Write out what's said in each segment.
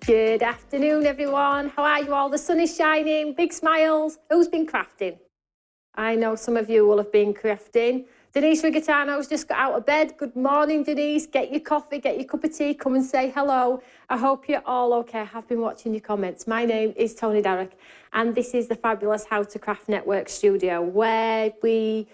Good afternoon, everyone. How are you all? The sun is shining, big smiles. Who's been crafting? I know some of you will have been crafting. Denise Rigatano's just got out of bed. Good morning, Denise. Get your coffee, get your cup of tea, come and say hello. I hope you're all okay. I have been watching your comments. My name is Tony Darroch, and this is the fabulous How to Craft Network studio, where we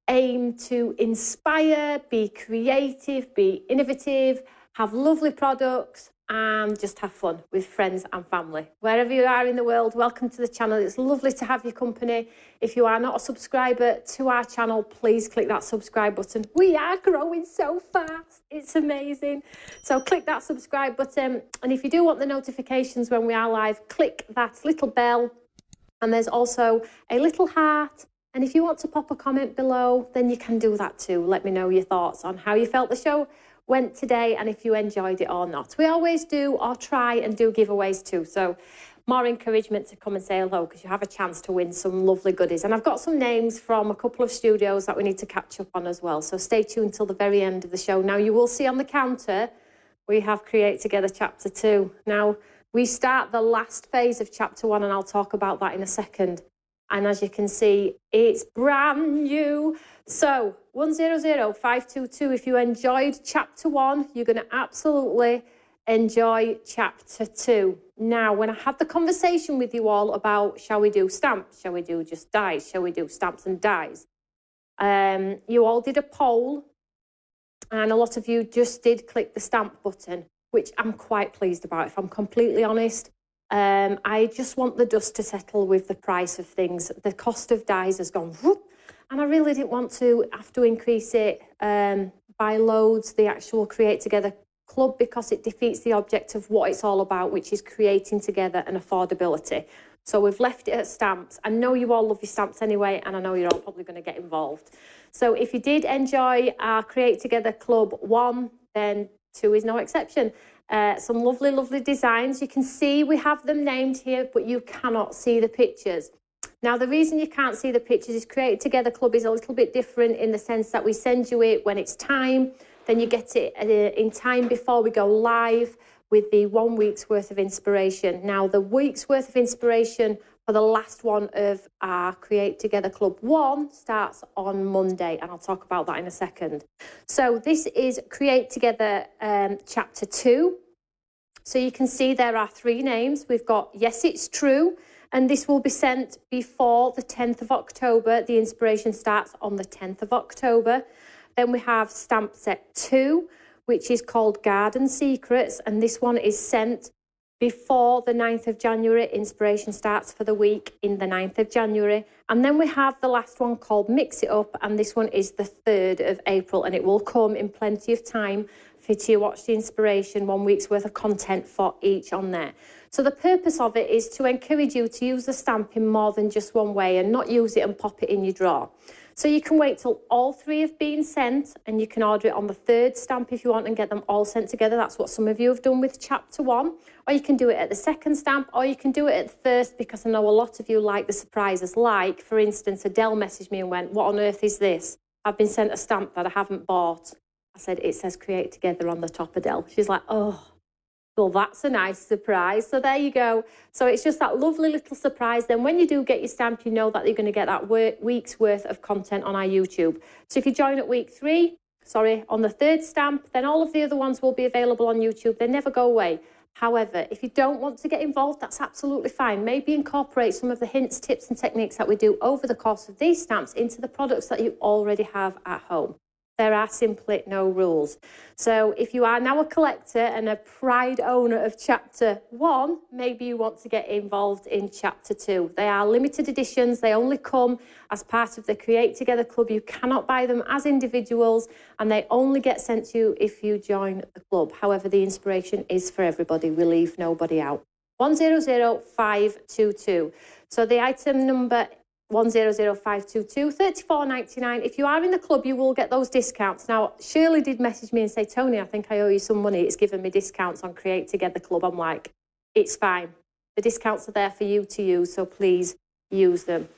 aim to inspire, be creative, be innovative, have lovely products, and just have fun with friends and family. Wherever you are in the world, welcome to the channel. It's lovely to have your company. If you are not a subscriber to our channel, please click that subscribe button. We are growing so fast. It's amazing. So click that subscribe button. And if you do want the notifications when we are live, click that little bell. And there's also a little heart. And if you want to pop a comment below, then you can do that too. Let me know your thoughts on how you felt the show went today and if you enjoyed it or not. We always do or try and do giveaways too. So more encouragement to come and say hello, because you have a chance to win some lovely goodies. And I've got some names from a couple of studios that we need to catch up on as well. So stay tuned till the very end of the show. Now you will see on the counter, we have Create Together Chapter 2. Now we start the last phase of Chapter 1 and I'll talk about that in a second. And as you can see, it's brand new. So 100522, if you enjoyed Chapter 1, you're going to absolutely enjoy Chapter 2. Now, when I had the conversation with you all about, shall we do stamps? Shall we do just dies? Shall we do stamps and dies? You all did a poll, and a lot of you just did click the stamp button, which I'm quite pleased about, if I'm completely honest. I just want the dust to settle with the price of things. The cost of dies has gone whoop, and I really didn't want to have to increase it by loads, the actual Create Together Club, because it defeats the object of what it's all about, which is creating together and affordability. So we've left it at stamps. I know you all love your stamps anyway, and I know you're all probably going to get involved. So if you did enjoy our Create Together Club 1, then 2 is no exception. Some lovely, lovely designs. You can see we have them named here, but you cannot see the pictures. Now, the reason you can't see the pictures is Create Together Club is a little bit different in the sense that we send you it when it's time, then you get it in time before we go live with the 1 week's worth of inspiration. Now, the week's worth of inspiration for the last one of our Create Together Club 1 starts on Monday, and I'll talk about that in a second. So this is Create Together Chapter 2. So you can see there are 3 names. We've got Yes, It's True, and this will be sent before the 10th of October. The inspiration starts on the 10th of October. Then we have Stamp Set 2, which is called Garden Secrets, and this one is sent before the 9th of January. Inspiration starts for the week in the 9th of January. And then we have the last one called Mix It Up, and this one is the 3rd of April, and it will come in plenty of time for you to watch the inspiration, 1 week's worth of content for each on there. So the purpose of it is to encourage you to use the stamp in more than just one way and not use it and pop it in your drawer. So you can wait till all 3 have been sent, and you can order it on the 3rd stamp if you want and get them all sent together. That's what some of you have done with Chapter 1. Or you can do it at the 2nd stamp, or you can do it at the 1st, because I know a lot of you like the surprises. Like, for instance, Adele messaged me and went, "What on earth is this? I've been sent a stamp that I haven't bought." I said, "It says Create Together on the top, Adele." She's like, "Oh, well, that's a nice surprise." So there you go. So it's just that lovely little surprise. Then when you do get your stamp, you know that you're going to get that week's worth of content on our YouTube. So if you join at week 3, on the 3rd stamp, then all of the other ones will be available on YouTube. They never go away. However, if you don't want to get involved, that's absolutely fine. Maybe incorporate some of the hints, tips and techniques that we do over the course of these stamps into the products that you already have at home. There are simply no rules. So if you are now a collector and a proud owner of Chapter 1, maybe you want to get involved in Chapter 2. They are limited editions. They only come as part of the Create Together Club. You cannot buy them as individuals, and they only get sent to you if you join the club. However, the inspiration is for everybody. We leave nobody out. 100522. So the item number 100522, $34.99. If you are in the club, you will get those discounts. Now, Shirley did message me and say, "Tony, I think I owe you some money. It's given me discounts on Create Together Club." I'm like, it's fine. The discounts are there for you to use, so please use them.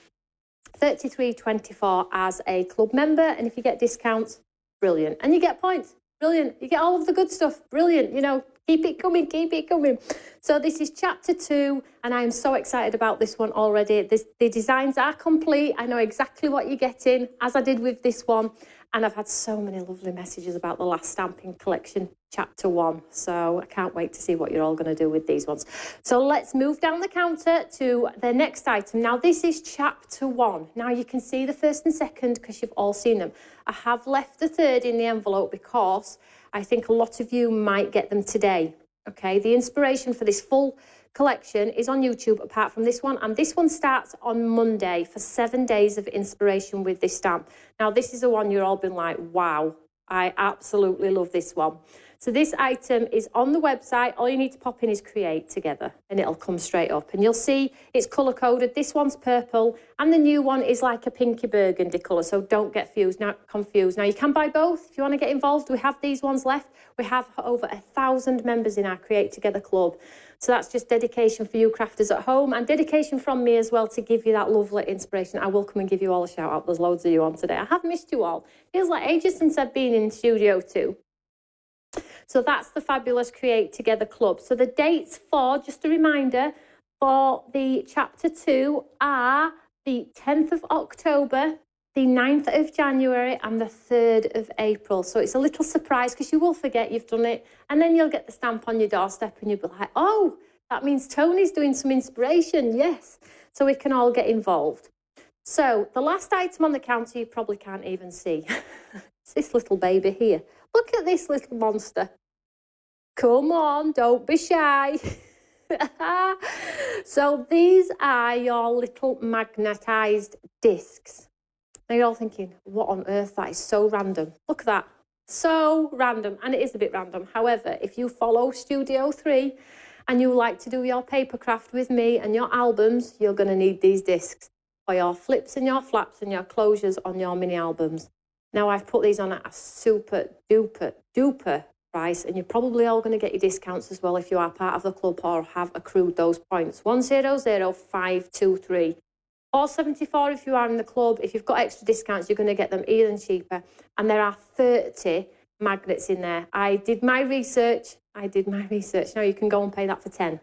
$33.24 as a club member, and if you get discounts, brilliant. And you get points, brilliant. You get all of the good stuff, brilliant. You know, Keep it coming, keep it coming. So this is chapter 2, and I am so excited about this one already. The designs are complete. I know exactly what you're getting, as I did with this one. And I've had so many lovely messages about the last stamping collection, chapter 1. So I can't wait to see what you're all going to do with these ones. So let's move down the counter to the next item. Now, this is chapter 1. Now, you can see the first and second because you've all seen them. I have left the third in the envelope because I think a lot of you might get them today. Okay, the inspiration for this full collection is on YouTube apart from this one, and this one starts on Monday for 7 days of inspiration with this stamp. Now this is the one you're all been like, wow, I absolutely love this one. So this item is on the website. All you need to pop in is create together and it'll come straight up, and you'll see it's color coded. This one's purple and the new one is like a pinky burgundy color, so don't get confused. Now you can buy both if you want to get involved. We have these ones left. We have over 1,000 members in our Create Together club. So that's just dedication for you crafters at home, and dedication from me as well to give you that lovely inspiration. I will come and give you all a shout out. There's loads of you on today. I have missed you all. Feels like ages since I've been in Studio 2. So that's the fabulous Create Together club. So the dates for, just a reminder, for the chapter 2 are the 10th of October, the 9th of January and the 3rd of April. So it's a little surprise because you will forget you've done it, and then you'll get the stamp on your doorstep and you'll be like, oh, that means Tony's doing some inspiration. Yes. So we can all get involved. So the last item on the counter you probably can't even see. It's this little baby here. Look at this little monster. Come on, don't be shy. So these are your little magnetized discs. Now you're all thinking, what on earth? That is so random. Look at that. So random. And it is a bit random. However, if you follow Studio 3 and you like to do your paper craft with me and your albums, you're going to need these discs for your flips and your flaps and your closures on your mini albums. Now I've put these on at a super duper price, and you're probably all going to get your discounts as well if you are part of the club or have accrued those points. 100523. 474 if you are in the club. If you've got extra discounts, you're going to get them even cheaper. And there are 30 magnets in there. I did my research. Now you can go and pay that for 10.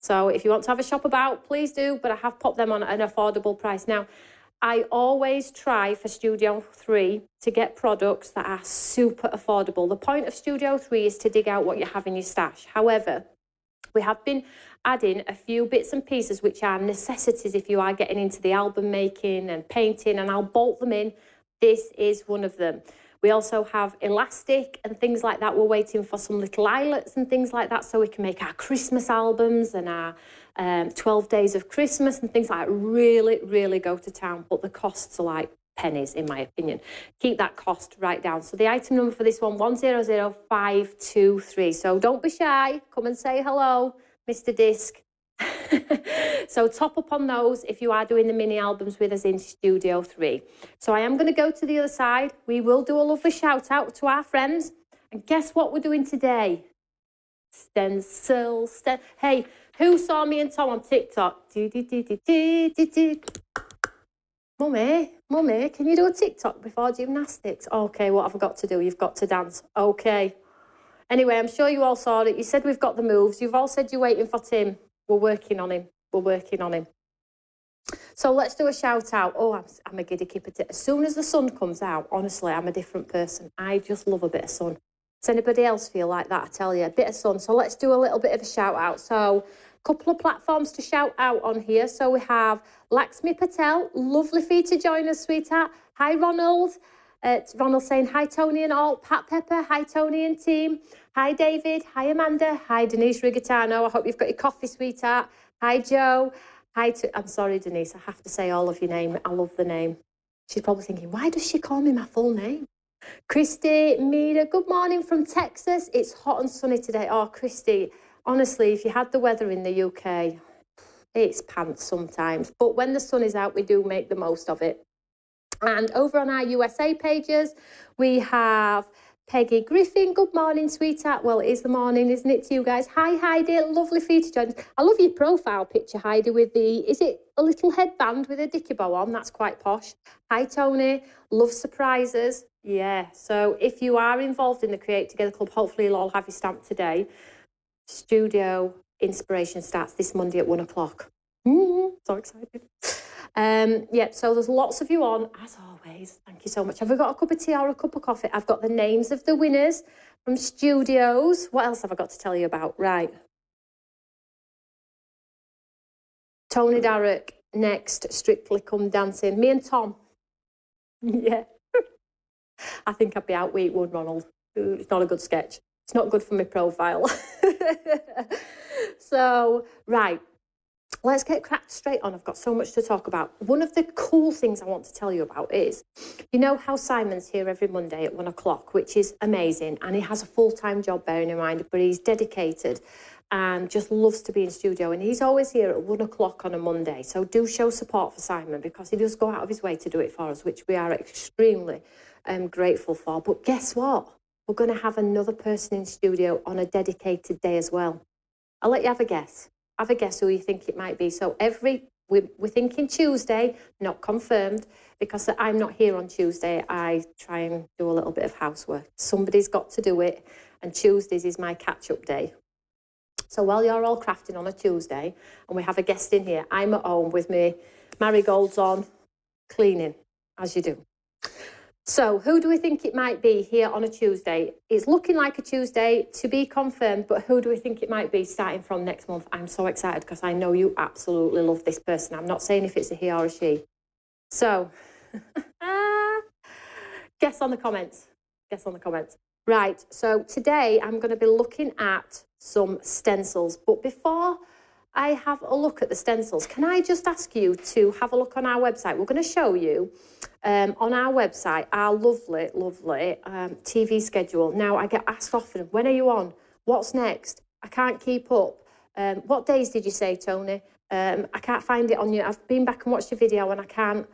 So if you want to have a shop about, please do. But I have popped them on at an affordable price. Now, I always try for Studio 3 to get products that are super affordable. The point of Studio 3 is to dig out what you have in your stash. However, we have been adding a few bits and pieces which are necessities if you are getting into the album making and painting, and I'll bolt them in. This is one of them. We also have elastic and things like that. We're waiting for some little eyelets and things like that so we can make our Christmas albums and our 12 days of Christmas and things like that. Really go to town, but the costs are like pennies in my opinion. Keep that cost right down. So the item number for this one, 100523. So don't be shy. Come and say hello, Mr. Disc. So top up on those if you are doing the mini albums with us in Studio 3. So I am going to go to the other side. We will do a lovely shout out to our friends. And guess what we're doing today? Stencils. Hey, who saw me and Tom on TikTok? Mummy, can you do a TikTok before gymnastics? Okay, what have I got to do? You've got to dance. Okay. Anyway, I'm sure you all saw it. You said we've got the moves. You've all said you're waiting for Tim. We're working on him. So let's do a shout out. Oh, I'm a giddy kipper. As soon as the sun comes out, honestly, I'm a different person. I just love a bit of sun. Does anybody else feel like that? I tell you, a bit of sun. So let's do a little bit of a shout out. So a couple of platforms to shout out on here. So we have Laxmi Patel. Lovely for you to join us, sweetheart. Hi, Ronald. Ronald saying hi, Tony and all. Pat Pepper, hi, Tony and team. Hi, David. Hi, Amanda. Hi, Denise Rigatano. I hope you've got your coffee, sweetheart. Hi, Joe. I'm sorry, Denise. I have to say all of your name. I love the name. She's probably thinking, why does she call me my full name? Christy, Mira, good morning from Texas. It's hot and sunny today. Oh, Christy, honestly, if you had the weather in the UK, it's pants sometimes. But when the sun is out, we do make the most of it. And over on our USA pages, we have Peggy Griffin. Good morning, sweetheart. Well, it is the morning, isn't it, to you guys? Hi, Heidi. Lovely for you to join us. I love your profile picture, Heidi, with is it a little headband with a dicky bow on? That's quite posh. Hi, Tony. Love surprises. Yeah. So if you are involved in the Create Together Club, hopefully you'll all have your stamp today. studio inspiration starts this Monday at 1 o'clock. So excited. Yeah, so there's lots of you on, as always. Thank you so much. Have we got a cup of tea or a cup of coffee? I've got the names of the winners from studios. What else have I got to tell you about? Right. Tony Darrick, next, Strictly Come Dancing. Me and Tom. Yeah. I think I'd be out week one, Ronald. It's not a good sketch. It's not good for my profile. So, right. Let's get cracked straight on. I've got so much to talk about. One of the cool things I want to tell you about is, you know how Simon's here every Monday at 1 o'clock, which is amazing. And he has a full-time job, bearing in mind, but he's dedicated and just loves to be in studio. And he's always here at 1 o'clock on a Monday. So do show support for Simon, because he does go out of his way to do it for us, which we are extremely grateful for. But guess what? We're going to have another person in studio on a dedicated day as well. I'll let you have a guess. Have a guess who you think it might be. So we're thinking Tuesday, not confirmed, because I'm not here on Tuesday. I try and do a little bit of housework. Somebody's got to do it, and Tuesdays is my catch-up day. So while you're all crafting on a Tuesday, and we have a guest in here, I'm at home with me marigolds on, cleaning, as you do. So who do we think it might be here on a Tuesday? It's looking like a Tuesday, to be confirmed, but who do we think it might be starting from next month? I'm so excited because I know you absolutely love this person. I'm not saying if it's a he or a she. So, guess on the comments. Guess on the comments. Right, so today I'm going to be looking at some stencils. But before I have a look at the stencils, can I just ask you to have a look on our website? We're going to show you on our website our lovely, lovely TV schedule. Now, I get asked often, when are you on? What's next? I can't keep up. What days did you say, Tony? I can't find it on you. I've been back and watched your video and I can't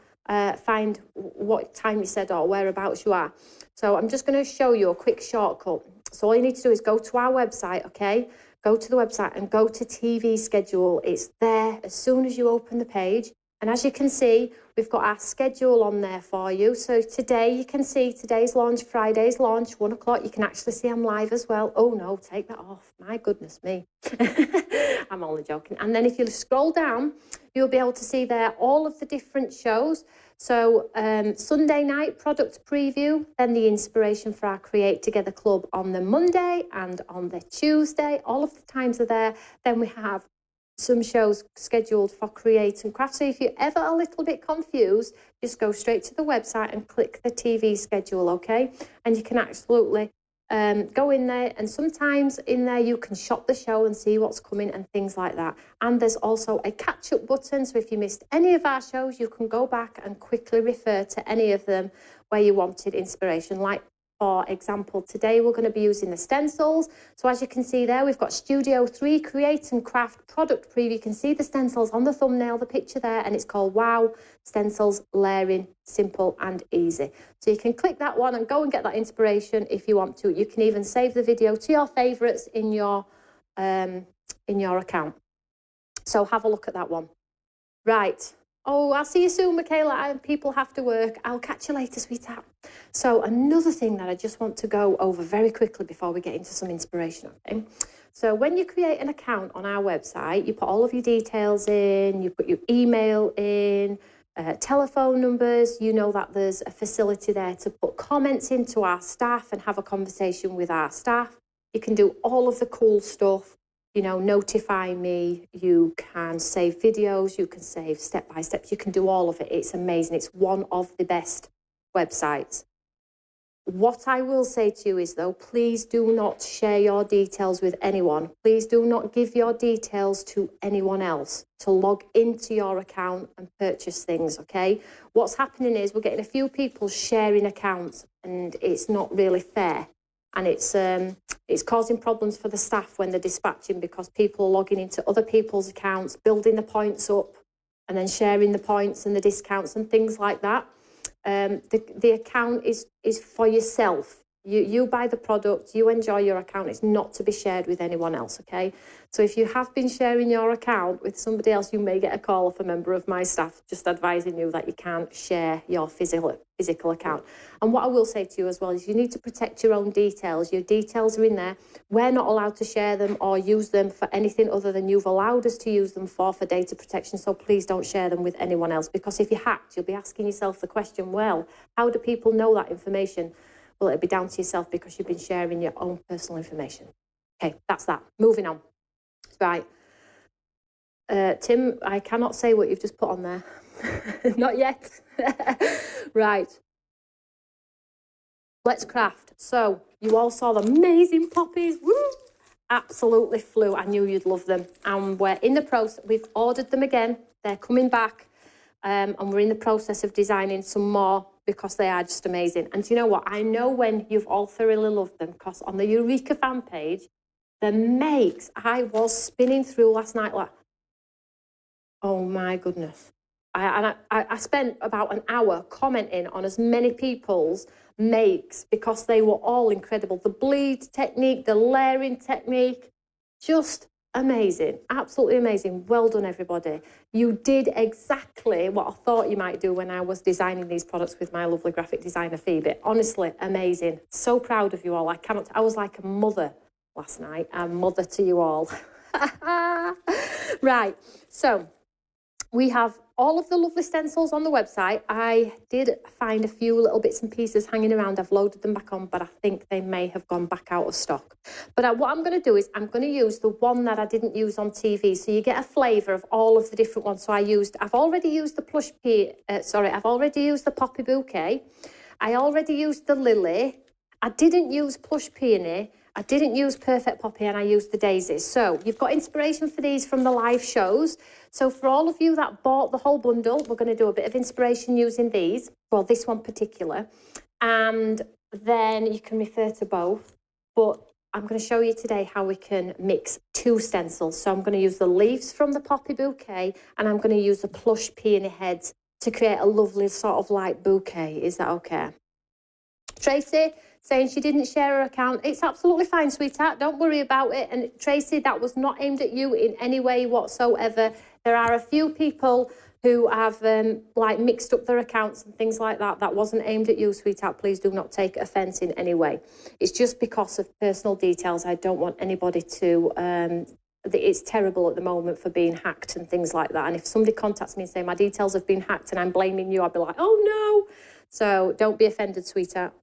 find what time you said or whereabouts you are. So I'm just going to show you a quick shortcut. So all you need to do is go to our website, okay? Go to the website and go to TV schedule. It's there as soon as you open the page. And as you can see, we've got our schedule on there for you. So today you can see today's launch, Friday's launch, 1 o'clock. You can actually see I'm live as well. Oh no, take that off. My goodness me. I'm only joking. And then if you scroll down, you'll be able to see there all of the different shows. So Sunday night product preview, then the inspiration for our Create Together Club on the Monday and on the Tuesday. All of the times are there. Then we have some shows scheduled for Create and Craft. So if you're ever a little bit confused, just go straight to the website and click the TV schedule, okay? And you can absolutely go in there, and sometimes in there you can shop the show and see what's coming and things like that. And there's also a catch-up button, so if you missed any of our shows, you can go back and quickly refer to any of them where you wanted inspiration. Like, for example, today we're going to be using the stencils. So as you can see there, we've got Studio 3 Create and Craft product preview. You can see the stencils on the thumbnail, the picture there, and it's called Wow Stencils Layering Simple and Easy. So you can click that one and go and get that inspiration if you want to. You can even save the video to your favourites in your account. So have a look at that one. Right. Oh, I'll see you soon, Michaela. People have to work. I'll catch you later, sweetheart. So another thing that I just want to go over very quickly before we get into some inspiration, okay? So when you create an account on our website, you put all of your details in, you put your email in, telephone numbers. You know that there's a facility there to put comments into our staff and have a conversation with our staff. You can do all of the cool stuff. You know, notify me, you can save videos, you can save step-by-steps, you can do all of it. It's amazing. It's one of the best websites. What I will say to you is, though, please do not share your details with anyone. Please do not give your details to anyone else to log into your account and purchase things, okay? What's happening is we're getting a few people sharing accounts, and it's not really fair. And it's causing problems for the staff when they're dispatching, because people are logging into other people's accounts, building the points up, and then sharing the points and the discounts and things like that. The account is for yourself. You buy the product, you enjoy your account. It's not to be shared with anyone else, okay? So if you have been sharing your account with somebody else, you may get a call off a member of my staff just advising you that you can't share your physical account. And what I will say to you as well is you need to protect your own details. Your details are in there. We're not allowed to share them or use them for anything other than you've allowed us to use them for data protection. So please don't share them with anyone else, because if you're hacked, you'll be asking yourself the question, well, how do people know that information? Well, it'll be down to yourself because you've been sharing your own personal information. Okay, that's that. Moving on. Right. Tim, I cannot say what you've just put on there. Not yet. Right. Let's craft. So you all saw the amazing poppies. Woo! Absolutely flew. I knew you'd love them. And we're in the process. We've ordered them again. They're coming back. And we're in the process of designing some more because they are just amazing. And do you know what? I know when you've all thoroughly loved them, because on the Eureka fan page, the makes, I was spinning through last night like, oh my goodness. I spent about an hour commenting on as many people's makes because they were all incredible. The bleed technique, the layering technique, just amazing, absolutely amazing. Well done, everybody. You did exactly what I thought you might do when I was designing these products with my lovely graphic designer, Phoebe. Honestly, amazing. So proud of you all. I was like a mother last night, a mother to you all. Right, so we have all of the lovely stencils on the website. I did find a few little bits and pieces hanging around. I've loaded them back on, but I think they may have gone back out of stock. But what I'm going to do is I'm going to use the one that I didn't use on TV, so you get a flavour of all of the different ones. So I've already used the I've already used the Poppy Bouquet. I already used the Lily. I didn't use Plush Peony. I didn't use Perfect Poppy, and I used the daisies. So you've got inspiration for these from the live shows. So for all of you that bought the whole bundle, we're going to do a bit of inspiration using these. Well, this one particular. And then you can refer to both. But I'm going to show you today how we can mix two stencils. So I'm going to use the leaves from the Poppy Bouquet, and I'm going to use the Plush Peony heads to create a lovely sort of like bouquet. Is that okay? Tracy saying she didn't share her account. It's absolutely fine, sweetheart. Don't worry about it. And Tracy, that was not aimed at you in any way whatsoever. There are a few people who have like mixed up their accounts and things like that. That wasn't aimed at you, sweetheart. Please do not take offence in any way. It's just because of personal details. I don't want anybody to... it's terrible at the moment for being hacked and things like that. And if somebody contacts me and say my details have been hacked and I'm blaming you, I'd be like, oh no. So don't be offended, sweetheart.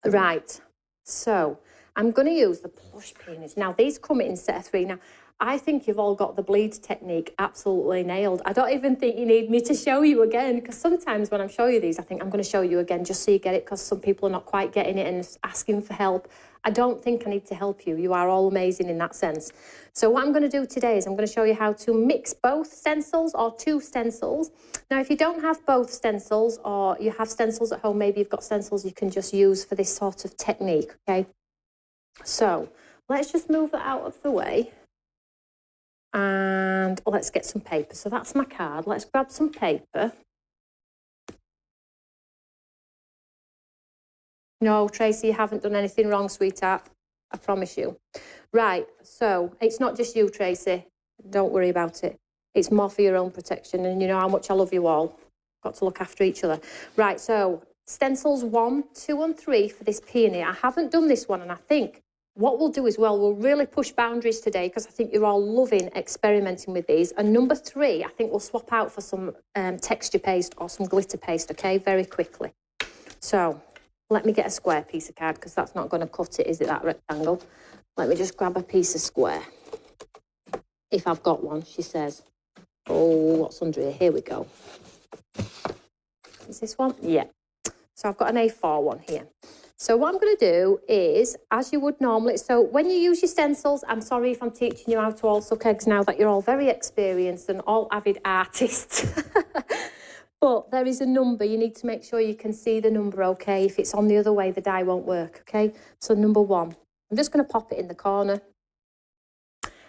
Right, so I'm going to use the Plush Peonies. Now, these come in set of 3. Now, I think you've all got the bleed technique absolutely nailed. I don't even think you need me to show you again, because sometimes when I'm showing you these, I think I'm going to show you again just so you get it, because some people are not quite getting it and asking for help. I don't think I need to help you. You are all amazing in that sense. So what I'm going to do today is I'm going to show you how to mix both stencils or two stencils. Now, if you don't have both stencils or you have stencils at home, maybe you've got stencils you can just use for this sort of technique, okay? So let's just move that out of the way. And let's get some paper. So that's my card. Let's grab some paper. No, Tracy, you haven't done anything wrong, sweetheart. I promise you. Right, so it's not just you, Tracy. Don't worry about it. It's more for your own protection, and you know how much I love you all. Got to look after each other. Right, so stencils 1, 2 and 3 for this peony. I haven't done this one, and I think what we'll do is, well, we'll really push boundaries today because I think you're all loving experimenting with these. And number 3, I think we'll swap out for some texture paste or some glitter paste, okay, very quickly. So let me get a square piece of card because that's not going to cut it, is it, that rectangle? Let me just grab a piece of square. If I've got one, she says. Oh, what's under here? Here we go. Is this one? Yeah. So I've got an A4 one here. So what I'm going to do is, as you would normally, so when you use your stencils, I'm sorry if I'm teaching you how to all suck eggs now that you're all very experienced and all avid artists. But there is a number. You need to make sure you can see the number, okay? If it's on the other way, the die won't work, okay? So number 1. I'm just going to pop it in the corner.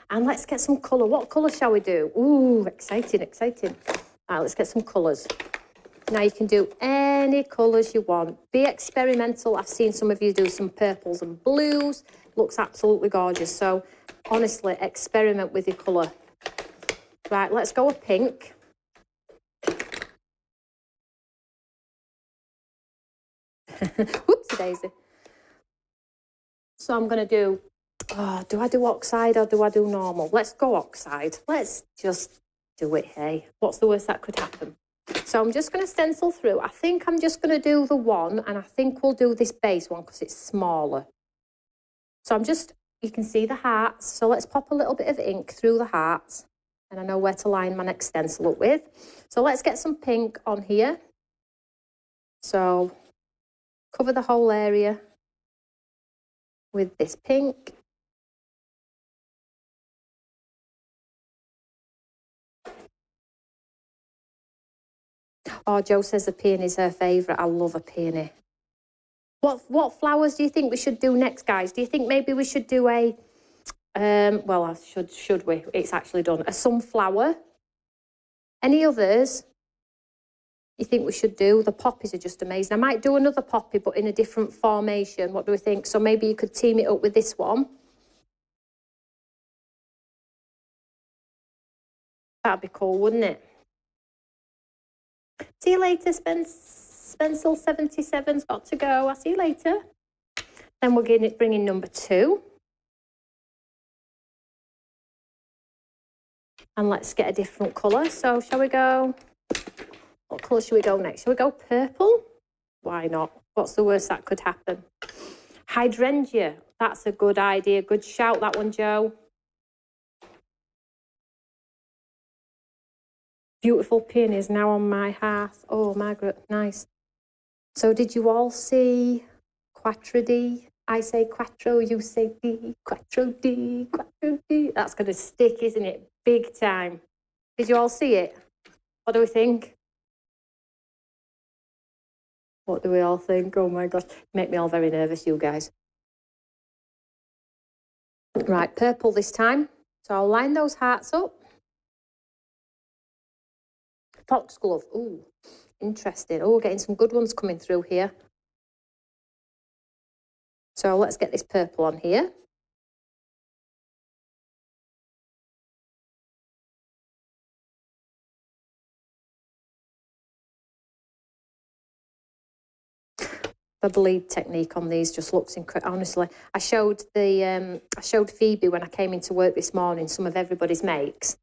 And let's get some colour. What colour shall we do? Ooh, exciting, exciting. All right, let's get some colours. Now you can do any colours you want. Be experimental. I've seen some of you do some purples and blues. Looks absolutely gorgeous. So honestly, experiment with your colour. Right, let's go with pink. Whoopsie daisy. So I'm going to do, do I do oxide or do I do normal? Let's go oxide. Let's just do it, hey. What's the worst that could happen? So I'm just going to stencil through. I think I'm just going to do the one, and I think we'll do this base one because it's smaller. So I'm just, you can see the hearts. So let's pop a little bit of ink through the hearts, and I know where to line my next stencil up with. So let's get some pink on here. So cover the whole area with this pink. Oh, Jo says the peony is her favourite. I love a peony. What flowers do you think we should do next, guys? Do you think maybe we should do a, well, should we? It's actually done. A sunflower. Any others you think we should do? The poppies are just amazing. I might do another poppy, but in a different formation. What do we think? So maybe you could team it up with this one. That'd be cool, wouldn't it? See you later, Stencil 77's got to go. I'll see you later. Then we're going to bring in number 2. And let's get a different colour. So shall we go, what colour should we go next? Shall we go purple? Why not? What's the worst that could happen? Hydrangea. That's a good idea. Good shout, that one, Jo. Beautiful peonies now on my hearth. Oh, Margaret, nice. So did you all see Quattro D? I say quattro, you say D, quattro D, quattro D. That's going to stick, isn't it? Big time. Did you all see it? What do we think? What do we all think? Oh my gosh, make me all very nervous, you guys. Right, purple this time. So I'll line those hearts up. Foxglove, ooh, interesting. Oh, we're getting some good ones coming through here. So let's get this purple on here. The bleed technique on these just looks incredible. Honestly, I showed Phoebe when I came into work this morning some of everybody's makes.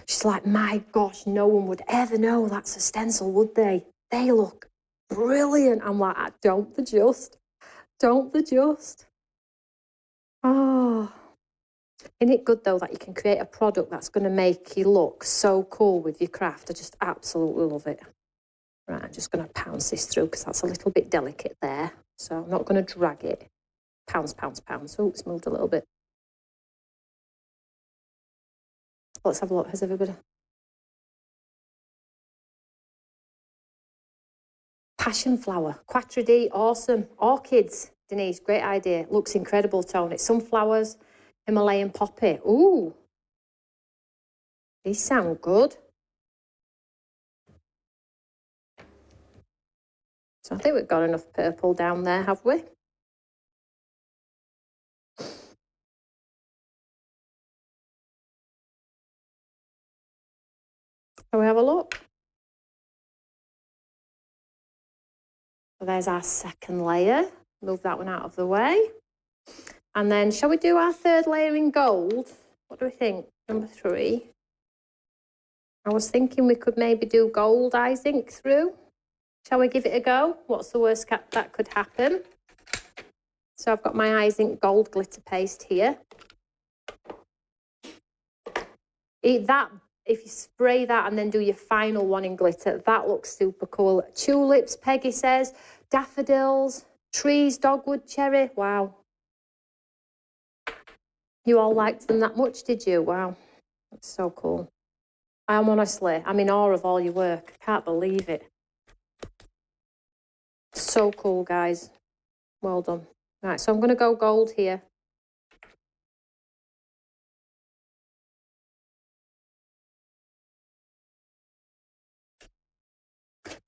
She's like, my gosh, no one would ever know that's a stencil, would they? They look brilliant. I'm like, don't the just. Oh, isn't it good though that you can create a product that's going to make you look so cool with your craft? I just absolutely love it. Right, I'm just going to pounce this through because that's a little bit delicate there. So I'm not going to drag it. Pounce, pounce, pounce. Oh, it's moved a little bit. Let's have a look. Has everybody... Passion flower. Quattro D, awesome. Orchids, Denise, great idea. Looks incredible, Tony. Sunflowers, Himalayan poppy. Ooh. These sound good. So I think we've got enough purple down there, have we? Shall we have a look? So there's our second layer. Move that one out of the way. And then shall we do our third layer in gold? What do we think? Number 3. I was thinking we could maybe do gold eyes ink through. Shall we give it a go? What's the worst that could happen? So I've got my eyes ink gold glitter paste here. If you spray that and then do your final one in glitter, that looks super cool. Tulips, Peggy says, daffodils, trees, dogwood, cherry. Wow. You all liked them that much, did you? Wow. That's so cool. I'm in awe of all your work. I can't believe it. So cool, guys. Well done. Right, so I'm going to go gold here.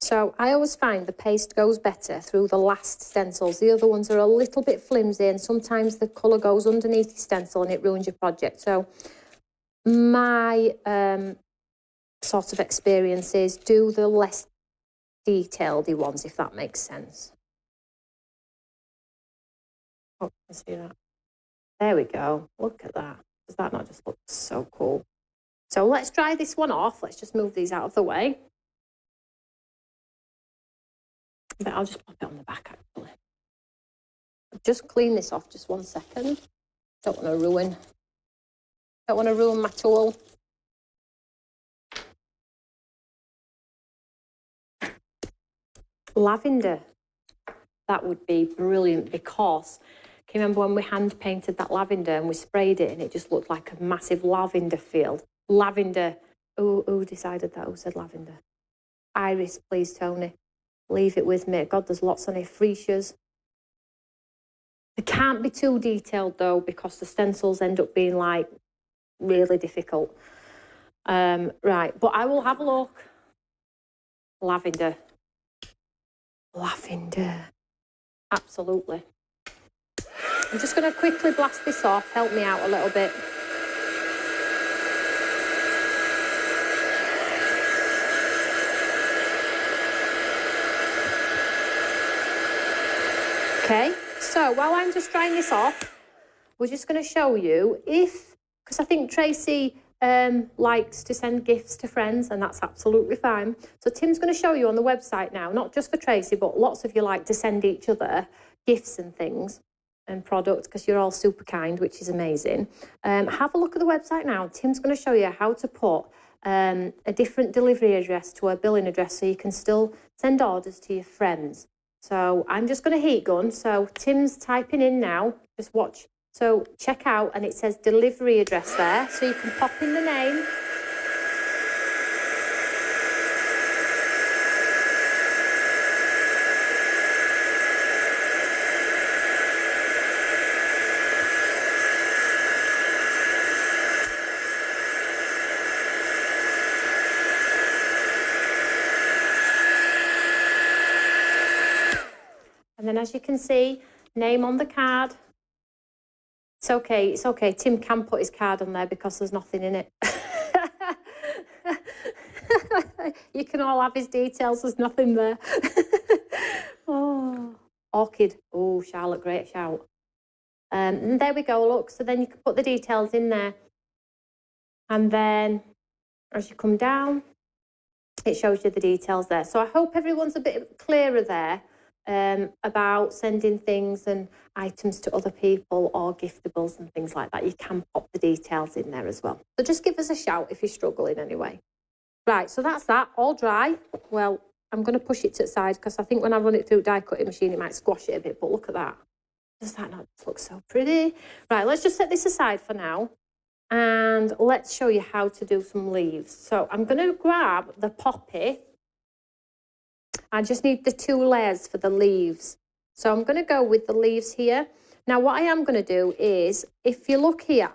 So I always find the paste goes better through the last stencils. The other ones are a little bit flimsy and sometimes the colour goes underneath the stencil and it ruins your project. So my sort of experience is do the less detailed ones, if that makes sense. Oh, let's see that. There we go. Look at that. Does that not just look so cool? So let's dry this one off. Let's just move these out of the way. But I'll just pop it on the back, actually. Just clean this off just 1 second. Don't want to ruin my tool. Lavender. That would be brilliant because can you remember when we hand painted that lavender and we sprayed it and it just looked like a massive lavender field? Lavender. Who decided that? Who said lavender? Iris, please, Tony. Leave it with me. God, there's lots on here. Freesias. They can't be too detailed though because the stencils end up being like really difficult. Right, but I will have a look. Lavender. Lavender. Absolutely. I'm just going to quickly blast this off. Help me out a little bit. Okay, so while I'm just drying this off, we're just going to show you because I think Tracy likes to send gifts to friends, and that's absolutely fine. So Tim's going to show you on the website now, not just for Tracy, but lots of you like to send each other gifts and things and products because you're all super kind, which is amazing. Have a look at the website now. Tim's going to show you how to put a different delivery address to a billing address so you can still send orders to your friends. So I'm just going to heat gun. So Tim's typing in now. Just watch. So check out, and it says delivery address there. So you can pop in the name. And then as you can see, name on the card. It's okay. Tim can put his card on there because there's nothing in it. You can all have his details, there's nothing there. Oh, Orchid. Oh, Charlotte, great shout. And there we go, look. So then you can put the details in there. And then as you come down, it shows you the details there. So I hope everyone's a bit clearer there. About sending things and items to other people or giftables and things like that. You can pop the details in there as well. So just give us a shout if you're struggling anyway. Right, so that's that, all dry. Well, I'm going to push it to the side because I think when I run it through die cutting machine, it might squash it a bit, but look at that. Does that not look so pretty? Right, let's just set this aside for now and let's show you how to do some leaves. So I'm going to grab the poppy. I just need the 2 layers for the leaves. So I'm going to go with the leaves here. Now, what I am going to do is, if you look here,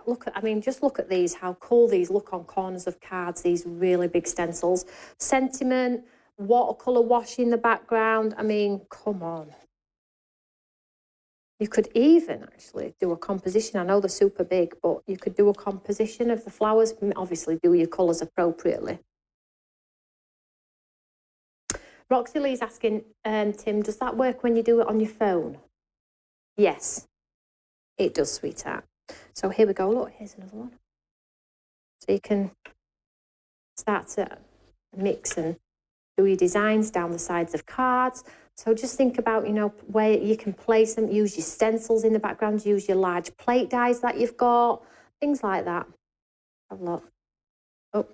just look at these, how cool these look on corners of cards, these really big stencils. Sentiment, watercolour wash in the background. I mean, come on. You could even actually do a composition. I know they're super big, but you could do a composition of the flowers. Obviously, do your colours appropriately. Roxy Lee's asking, Tim, does that work when you do it on your phone? Yes, it does, sweetheart. So here we go. Look, here's another one. So you can start to mix and do your designs down the sides of cards. So just think about, where you can place them. Use your stencils in the background. Use your large plate dies that you've got. Things like that. Have a look. Oh.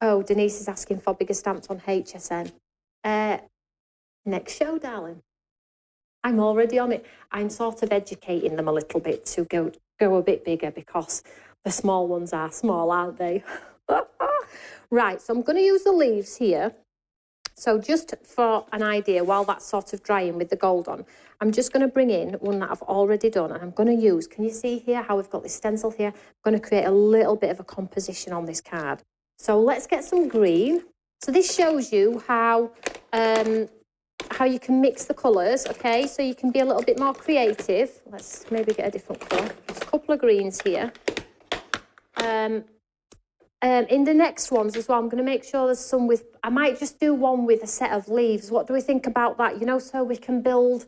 Oh, Denise is asking for bigger stamps on HSN. Next show, darling. I'm already on it. I'm sort of educating them a little bit to go a bit bigger because the small ones are small, aren't they? Right, so I'm going to use the leaves here. So just for an idea, while that's sort of drying with the gold on, I'm just going to bring in one that I've already done, and I'm going to use, can you see here how we've got this stencil here? I'm going to create a little bit of a composition on this card. So let's get some green. So this shows you how you can mix the colours, okay? So you can be a little bit more creative. Let's maybe get a different colour. There's a couple of greens here. In the next ones as well, I'm going to make sure there's some with, I might just do one with a set of leaves. What do we think about that? You know, so we can build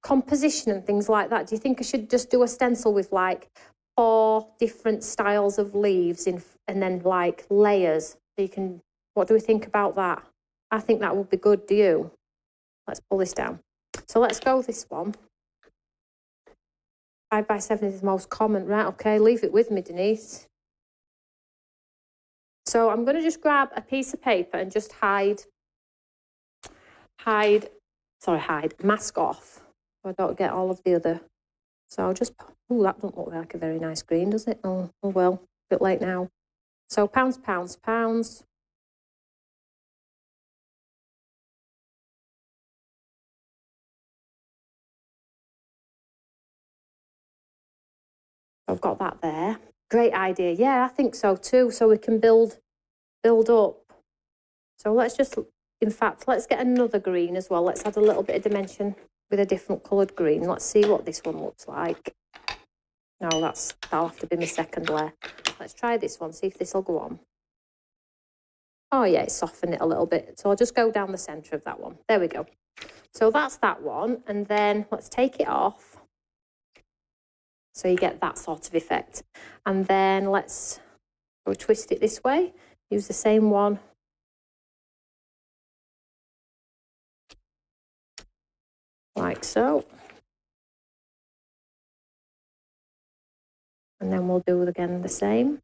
composition and things like that. Do you think I should just do a stencil with like 4 different styles of leaves in, and then like layers? So you can, what do we think about that? I think that would be good, do you? Let's pull this down. So let's go with this one. 5x7 is the most common, right? Okay, leave it with me, Denise. So I'm going to just grab a piece of paper and just mask off so I don't get all of the other. So I'll just, oh, that doesn't look like a very nice green, does it? Oh well, a bit late now. So pounds, pounds, pounds. I've got that there. Great idea. Yeah, I think so too. So we can build up. So let's just, in fact, let's get another green as well. Let's add a little bit of dimension with a different coloured green. Let's see what this one looks like. No, that'll have to be my second layer. Let's try this one, see if this will go on. Oh yeah, it softened it a little bit. So I'll just go down the centre of that one. There we go. So that's that one. And then let's take it off. So you get that sort of effect. And then let's go twist it this way. Use the same one. Like so. And then we'll do it again the same.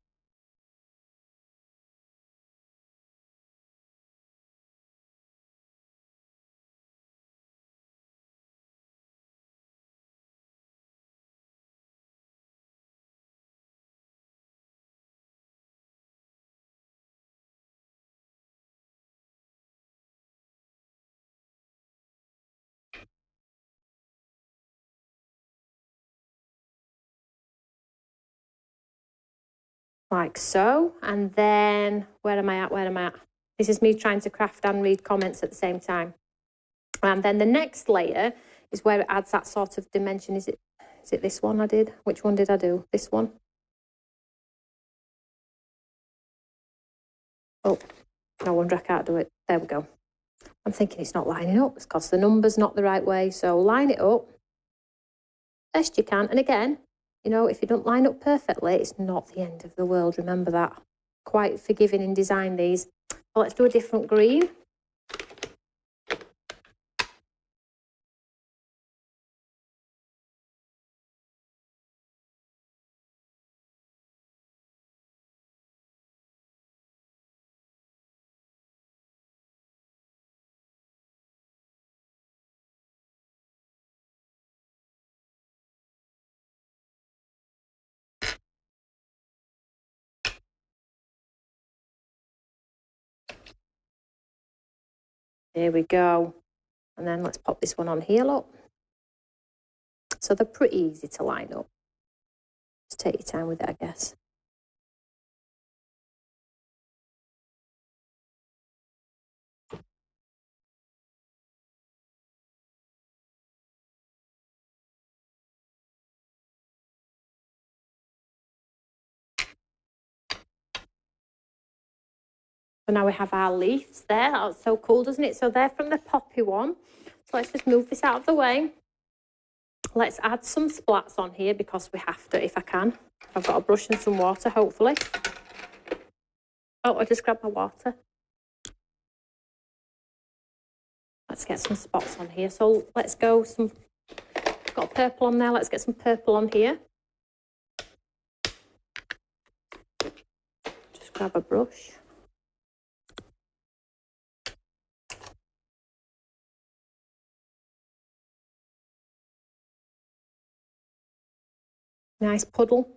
Like so. And then, where am I at? This is me trying to craft and read comments at the same time. And then the next layer is where it adds that sort of dimension. Is it this one I did? Which one did I do? This one? Oh, no wonder I can't do it. There we go. I'm thinking it's not lining up. It's because the number's not the right way. So line it up best you can. And again, you know, if you don't line up perfectly, it's not the end of the world. Remember that. Quite forgiving in design, these. So let's do a different green. There we go. And then let's pop this one on here, look. So they're pretty easy to line up. Just take your time with it, I guess. So now we have our leaves there. That's so cool, doesn't it? So they're from the poppy one. So let's just move this out of the way. Let's add some splats on here because we have to, if I can. I've got a brush and some water, hopefully. Oh, I just grabbed my water. Let's get some spots on here. So let's go some, got purple on there. Let's get some purple on here. Just grab a brush. Nice puddle.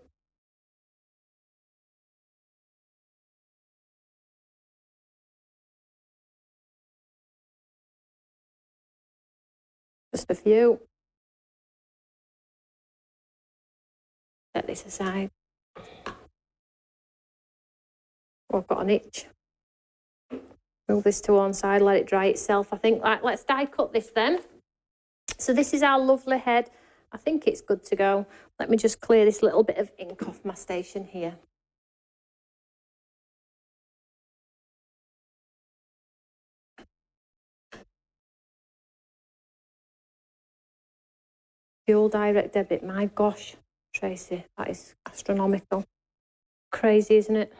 Just a few. Set this aside. Oh, I've got an itch. Move this to one side, let it dry itself. I think, right, let's die cut this then. So this is our lovely head. I think it's good to go. Let me just clear this little bit of ink off my station here. Fuel direct debit, my gosh, Tracy, that is astronomical. Crazy, isn't it?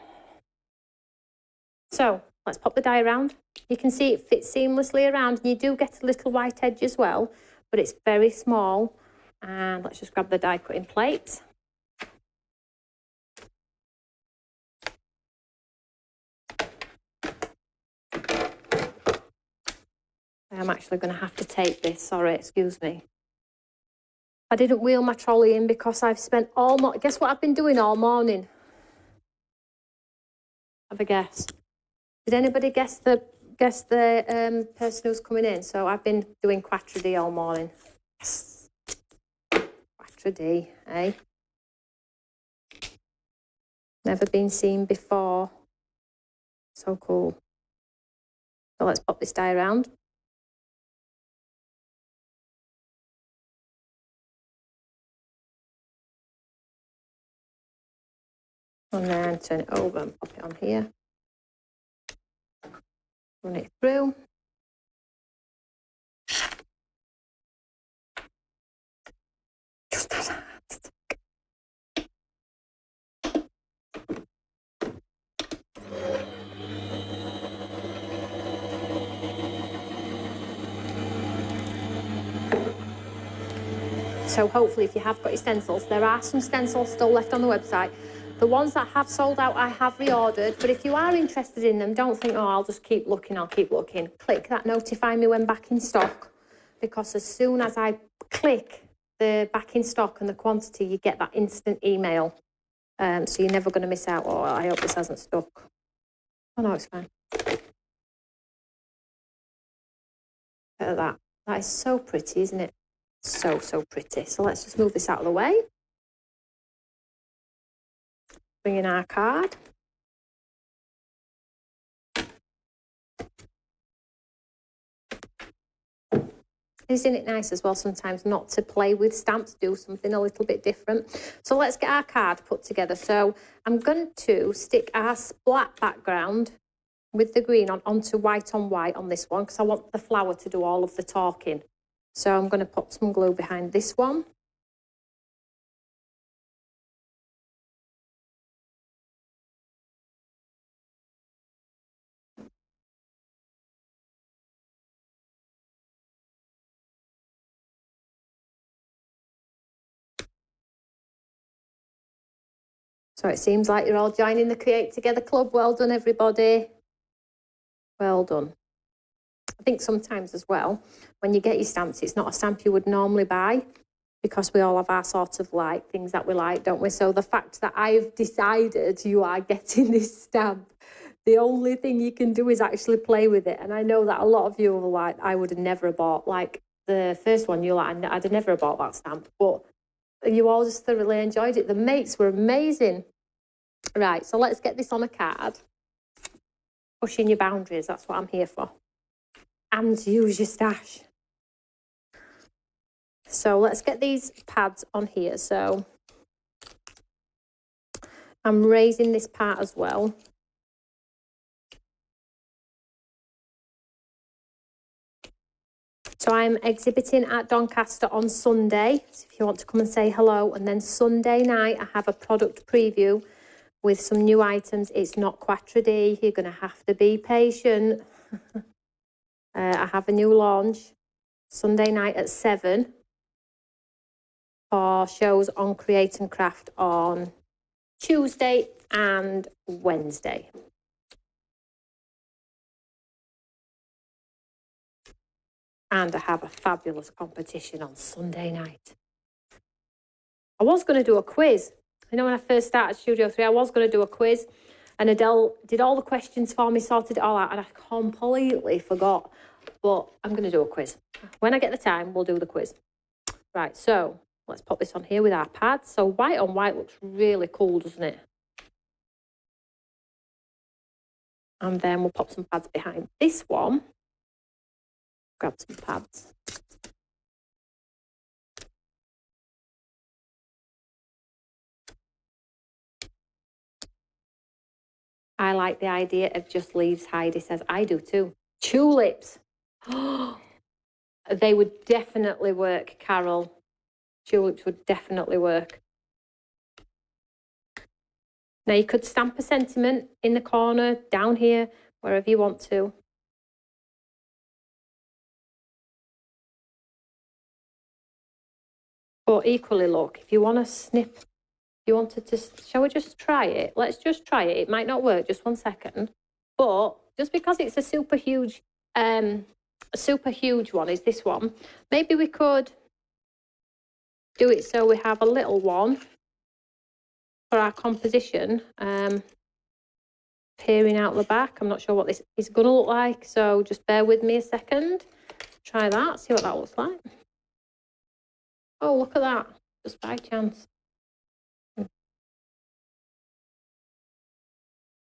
So let's pop the die around. You can see it fits seamlessly around. You do get a little white edge as well, but it's very small. And let's just grab the die cutting plate. I'm actually going to have to take this, sorry, excuse me. I didn't wheel my trolley in because I've spent all morning. Guess what I've been doing all morning? Have a guess. Did anybody guess the person who's coming in? So I've been doing Quatre D all morning. Yes. Quatre D, eh? Never been seen before. So cool. So let's pop this die around. And then turn it over and pop it on here. Run it through. Just that. So hopefully if you have got your stencils, there are some stencils still left on the website. The ones that have sold out, I have reordered, but if you are interested in them, don't think, oh, I'll just keep looking, I'll keep looking. Click that notify me when back in stock, because as soon as I click the back in stock and the quantity, you get that instant email. So you're never going to miss out. Oh, I hope this hasn't stuck. Oh, no, it's fine. Look at that. That is so pretty, isn't it? So, so pretty. So let's just move this out of the way. Bring in our card. Isn't it nice as well sometimes not to play with stamps, do something a little bit different? So let's get our card put together. So I'm going to stick our black background with the green onto white on white on this one, because I want the flower to do all of the talking. So I'm going to put some glue behind this one. So it seems like you're all joining the Create Together Club. Well done, everybody. Well done. I think sometimes as well, when you get your stamps, it's not a stamp you would normally buy, because we all have our sort of like things that we like, don't we? So the fact that I've decided you are getting this stamp, the only thing you can do is actually play with it. And I know that a lot of you are like, I would have never bought, like the first one, you're like, I'd have never bought that stamp, but you all just thoroughly enjoyed it. The mates were amazing. Right, so let's get this on a card. Pushing your boundaries, that's what I'm here for. And use your stash. So let's get these pads on here. So I'm raising this part as well. So I'm exhibiting at Doncaster on Sunday. So if you want to come and say hello. And then Sunday night, I have a product preview with some new items. It's not Quatre D. You're going to have to be patient. I have a new launch Sunday night at 7 for shows on Create and Craft on Tuesday and Wednesday. And I have a fabulous competition on Sunday night. I was going to do a quiz. You know, when I first started Studio 3, I was going to do a quiz. And Adele did all the questions for me, sorted it all out. And I completely forgot. but I'm going to do a quiz. When I get the time, we'll do the quiz. Right, so let's pop this on here with our pads. So white on white looks really cool, doesn't it? And then we'll pop some pads behind this one. Grab some pads. I like the idea of just leaves. Heidi says, I do too. Tulips. They would definitely work, Carol. Tulips would definitely work. Now you could stamp a sentiment in the corner, down here, wherever you want to. But equally, look, if you want to snip, if you wanted to, shall we just try it? Let's just try it. It might not work, just 1 second. But just because it's a super huge one is this one. Maybe we could do it so we have a little one for our composition, peering out the back. I'm not sure what this is going to look like, so just bear with me a second. Try that, see what that looks like. Oh, look at that, just by chance. Does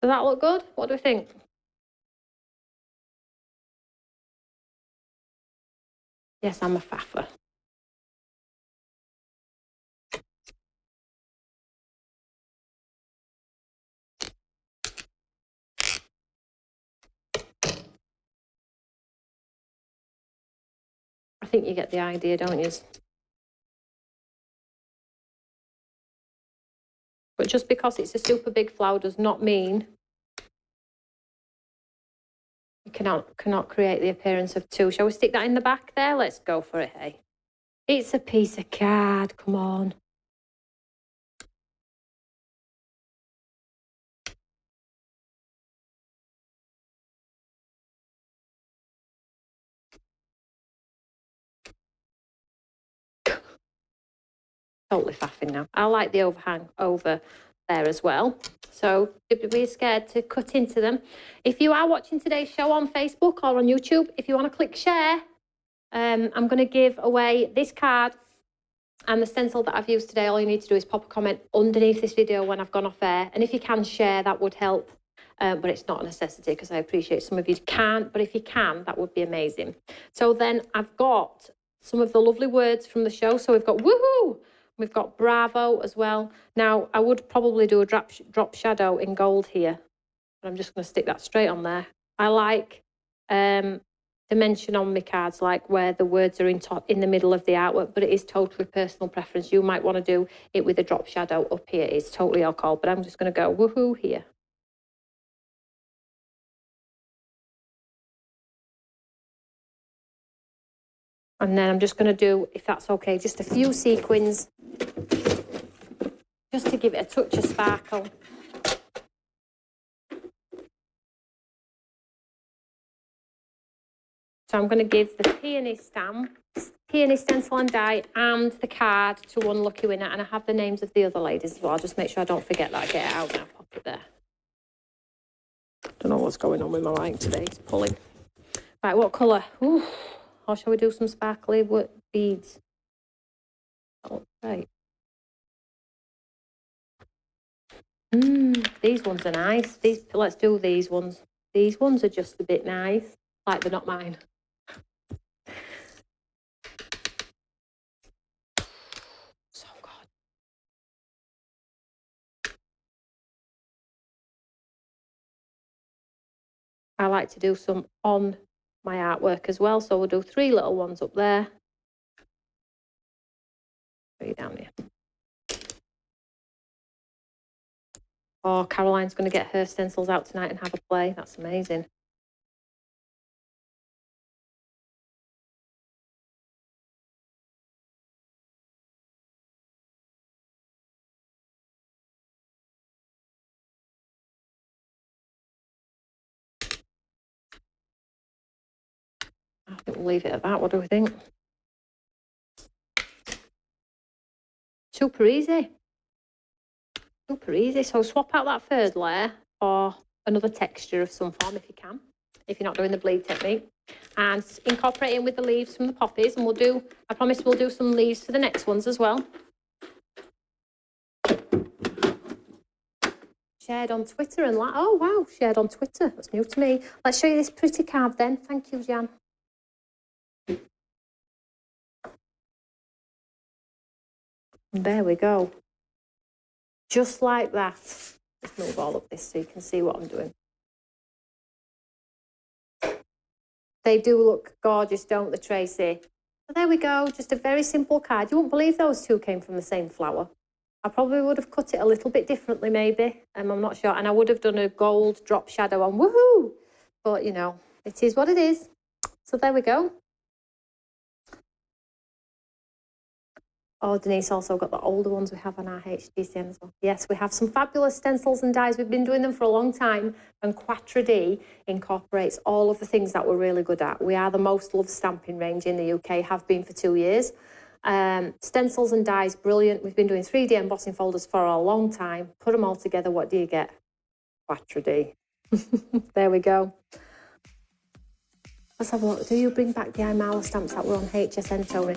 that look good? What do we think? Yes, I'm a faffer. I think you get the idea, don't you? But just because it's a super big flower does not mean you cannot create the appearance of two. Shall we stick that in the back there? Let's go for it, hey. It's a piece of card, come on. Totally faffing now. I like the overhang over there as well. So be scared to cut into them. If you are watching today's show on Facebook or on YouTube, if you want to click share, I'm going to give away this card and the stencil that I've used today. All you need to do is pop a comment underneath this video when I've gone off air. And if you can share, that would help. But it's not a necessity because I appreciate some of you can't. But if you can, that would be amazing. So then I've got some of the lovely words from the show. So we've got woohoo. We've got bravo as well. Now, I would probably do a drop shadow in gold here. But I'm just going to stick that straight on there. I like dimension on my cards, like where the words are in the middle of the artwork, but it is totally personal preference. You might want to do it with a drop shadow up here. It's totally your call, but I'm just going to go woohoo here. And then I'm just going to do, if that's okay, just a few sequins, just to give it a touch of sparkle. So I'm going to give the Peony stamp, Peony stencil and die, and the card to one lucky winner. And I have the names of the other ladies as well. I'll just make sure I don't forget that. Get it out now. Pop it there. Don't know what's going on with my light today. It's pulling. Right, what colour? Ooh. Or shall we do some sparkly beads? That looks great. These ones are nice. Let's do these ones. These ones are just a bit nice. Like they're not mine. So good. I like to do some on my artwork as well, so we'll do 3 little ones up there, 3 down here. Oh, Caroline's going to get her stencils out tonight and have a play. That's amazing. I think we'll leave it at that. What do we think? Super easy. Super easy. So swap out that third layer for another texture of some form if you can. if you're not doing the bleed technique, and incorporate in with the leaves from the poppies. And I promise we'll do some leaves for the next ones as well. Shared on Twitter and like, oh wow, shared on Twitter. That's new to me. Let's show you this pretty card then. Thank you, Jan. There we go. Just like that. Let's move all of this so you can see what I'm doing. They do look gorgeous, don't they, Tracy? So there we go. Just a very simple card. You won't believe those two came from the same flower. I probably would have cut it a little bit differently, maybe. I'm not sure. And I would have done a gold drop shadow on. Woohoo! But, you know, it is what it is. So there we go. Oh, Denise also got the older ones we have on our HDCN as well. Yes, we have some fabulous stencils and dies. We've been doing them for a long time. And 4D incorporates all of the things that we're really good at. We are the most loved stamping range in the UK, have been for 2 years. Stencils and dies, brilliant. We've been doing 3D embossing folders for a long time. Put them all together, what do you get? 4D. There we go. Let's have a look. Do you bring back the Imala stamps that were on HSN, Tony?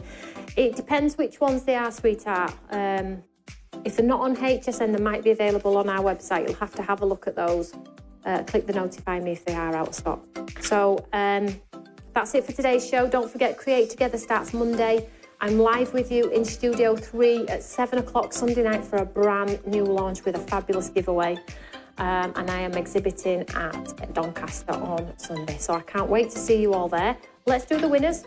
It depends which ones they are, sweetheart. If they're not on HSN, they might be available on our website. You'll have to have a look at those. Click the notify me if they are out of stock. So that's it for today's show. Don't forget, Create Together starts Monday. I'm live with you in Studio 3 at 7 o'clock Sunday night for a brand new launch with a fabulous giveaway. And I am exhibiting at Doncaster on Sunday. So I can't wait to see you all there. Let's do the winners.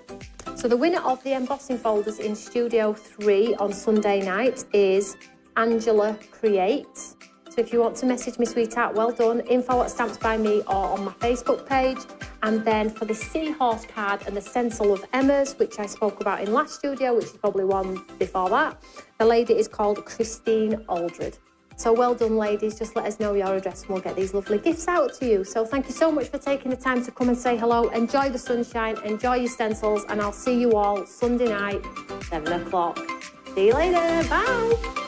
So the winner of the embossing folders in Studio 3 on Sunday night is Angela Creates. So if you want to message me, sweetheart, well done. info@stampsbyme or on my Facebook page. And then for the Seahorse card and the stencil of Emma's, which I spoke about in last studio, which is probably one before that, the lady is called Christine Aldred. So well done, ladies. Just let us know your address and we'll get these lovely gifts out to you. So thank you so much for taking the time to come and say hello. Enjoy the sunshine, enjoy your stencils, and I'll see you all Sunday night, 7 o'clock. See you later. Bye.